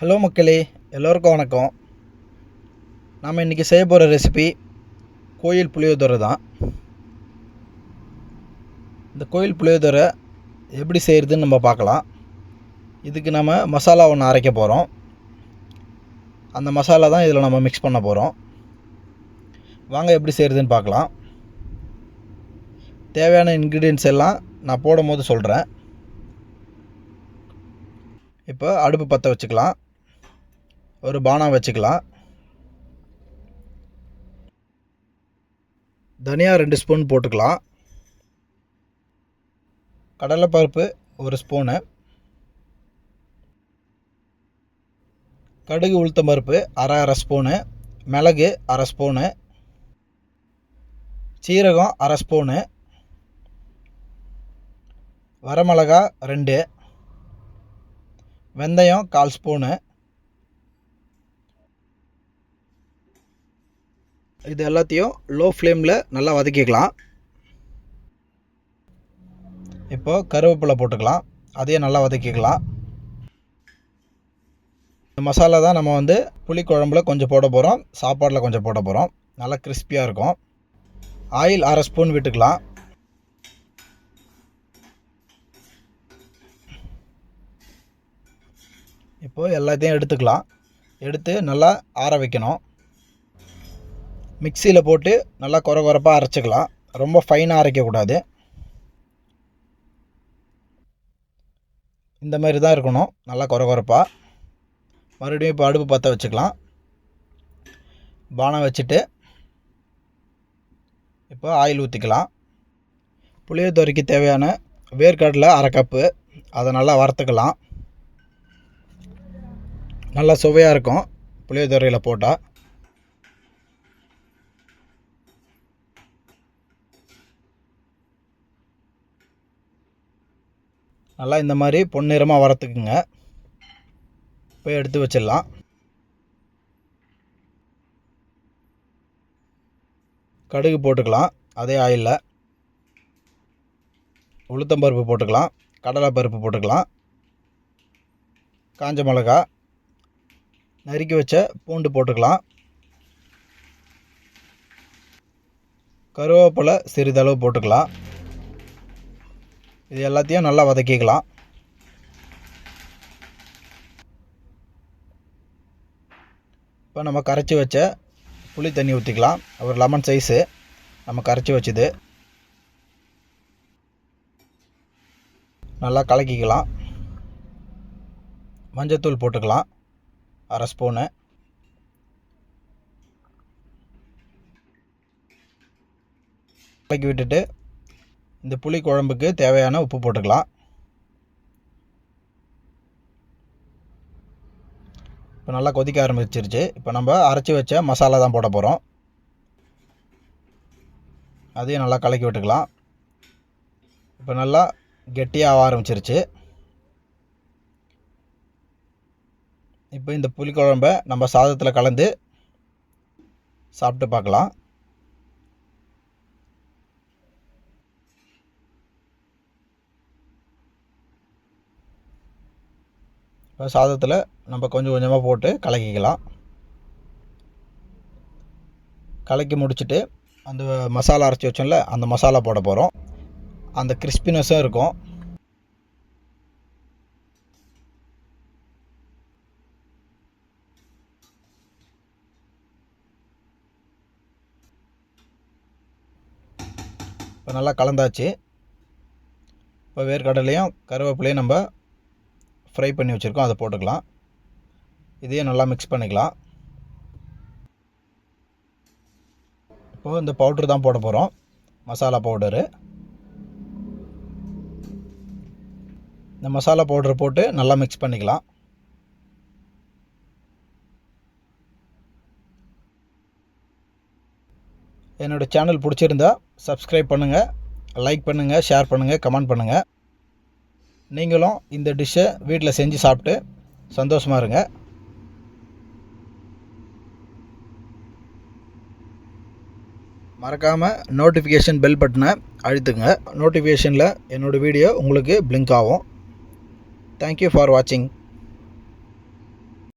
Hello மக்களே, எல்லோருக்கும் வணக்கம். நாம் இன்றைக்கி செய்ய போகிற ரெசிபி கோயில் புளியோதரை தான். இந்த கோயில் புளியோதரை எப்படி செய்கிறதுன்னு நம்ம பார்க்கலாம். இதுக்கு நம்ம மசாலா ஒன்று அரைக்க போகிறோம். அந்த மசாலா தான் இதில் நம்ம மிக்ஸ் பண்ண போகிறோம். வாங்க எப்படி செய்கிறதுன்னு பார்க்கலாம். தேவையான இன்க்ரீடியன்ட்ஸ் எல்லாம் நான் போடும் போது சொல்கிறேன். இப்போ அடுப்பு பற்ற வச்சுக்கலாம். ஒரு பானம் வச்சுக்கலாம். தனியா 2 ஸ்பூன் போட்டுக்கலாம். கடலைப்பருப்பு 1 ஸ்பூனு, கடுகு உளுத்தம்பருப்பு அரை ஸ்பூனு, மிளகு அரை ஸ்பூனு, சீரகம் அரை ஸ்பூனு, வரமிளகா 2, வெந்தயம் 1/4 ஸ்பூனு. இது எல்லாத்தையும் லோ ஃப்ளேமில் நல்லா வதக்கிக்கலாம். இப்போ கருவேப்பிலை போட்டுக்கலாம். அதையும் நல்லா வதக்கிக்கலாம். இந்த மசாலா தான் நம்ம புளி குழம்புல கொஞ்சம் போட போகிறோம், சாப்பாட்டில் கொஞ்சம் போட போகிறோம். நல்லா கிறிஸ்பியாக இருக்கும். ஆயில் அரை ஸ்பூன் விட்டுக்கலாம். இப்போது எல்லாத்தையும் எடுத்துக்கலாம். எடுத்து நல்லா ஆற வைக்கணும். மிக்சியில் போட்டு நல்லா கொரகொரப்பாக அரைச்சிக்கலாம். ரொம்ப ஃபைனாக அரைக்கக்கூடாது. இந்த மாதிரி தான் இருக்கணும், நல்லா கொரகொரப்பாக. மறுபடியும் இப்போ அடுப்பு பற்ற வச்சுக்கலாம். பானம் வச்சுட்டு இப்போ ஆயில் ஊற்றிக்கலாம். புளியோதரைக்கு தேவையான வேர்க்கடலை அரை கப்பு, அதை நல்லா வறுத்துக்கலாம். நல்லா சுவையாக இருக்கும் புளியோதரையில் போட்டால். நல்லா இந்த மாதிரி பொன்னிறமாக வறுத்துக்குங்க. இப்போ எடுத்து வச்சிடலாம். கடுகு போட்டுக்கலாம் அதே ஆயிலில். உளுத்தம்பருப்பு போட்டுக்கலாம், கடலைப்பருப்பு போட்டுக்கலாம், காஞ்ச மிளகா, நறுக்கி வச்ச பூண்டு போட்டுக்கலாம், கருவேப்பிலை சிறிதளவு போட்டுக்கலாம். இது எல்லாத்தையும் நல்லா வதக்கிக்கலாம். இப்போ நம்ம கரைச்சி வச்ச புளி தண்ணி ஊற்றிக்கலாம். ஒரு லெமன் சைஸு நம்ம கரைச்சி வச்சுது. நல்லா கலக்கிக்கலாம். மஞ்சத்தூள் போட்டுக்கலாம் அரை ஸ்பூனு. கலக்கி விட்டுட்டு இந்த புளி குழம்புக்கு தேவையான உப்பு போட்டுக்கலாம். இப்போ நல்லா கொதிக்க ஆரம்பிச்சிருச்சு. இப்போ நம்ம அரைச்சி வச்ச மசாலா தான் போட போகிறோம். அதையும் நல்லா கலக்கி விட்டுக்கலாம். இப்போ நல்லா கெட்டியாக ஆரம்பிச்சிருச்சு. இப்போ இந்த புளி குழம்பை நம்ம சாதத்தில் கலந்து சாப்பிட்டு பார்க்கலாம். இப்போ சாதத்தில் நம்ம கொஞ்சம் கொஞ்சமாக போட்டு கலக்கிக்கலாம். கலக்கி முடிச்சுட்டு அந்த மசாலா அரைச்சி வச்சோம்ல, அந்த மசாலா போட போகிறோம். அந்த கிறிஸ்பினஸும் இருக்கும். இப்போ நல்லா கலந்தாச்சு. இப்போ வேர்க்கடலையும் கருவேப்பிலையும் நம்ம ஃப்ரை பண்ணி வச்சுருக்கோம், அதை போட்டுக்கலாம். இதையும் நல்லா மிக்ஸ் பண்ணிக்கலாம். இப்போது இந்த பவுட்ரு தான் போட போகிறோம், மசாலா பவுடரு. இந்த மசாலா பவுடரை போட்டு நல்லா மிக்ஸ் பண்ணிக்கலாம். என்னோடய சேனல் பிடிச்சிருந்தா சப்ஸ்கிரைப் பண்ணுங்கள், லைக் பண்ணுங்கள், ஷேர் பண்ணுங்கள், கமெண்ட் பண்ணுங்கள். நீங்களும் இந்த டிஷ்ஷை வீட்டில் செஞ்சு சாப்பிட்டு சந்தோஷமாக இருங்க. மறக்காமல் நோட்டிஃபிகேஷன் பெல் பட்டனை அழுத்துங்க. நோட்டிஃபிகேஷனில் என்னோடய வீடியோ உங்களுக்கு பிளிங்க் ஆகும். தேங்க்யூ ஃபார் வாட்சிங்.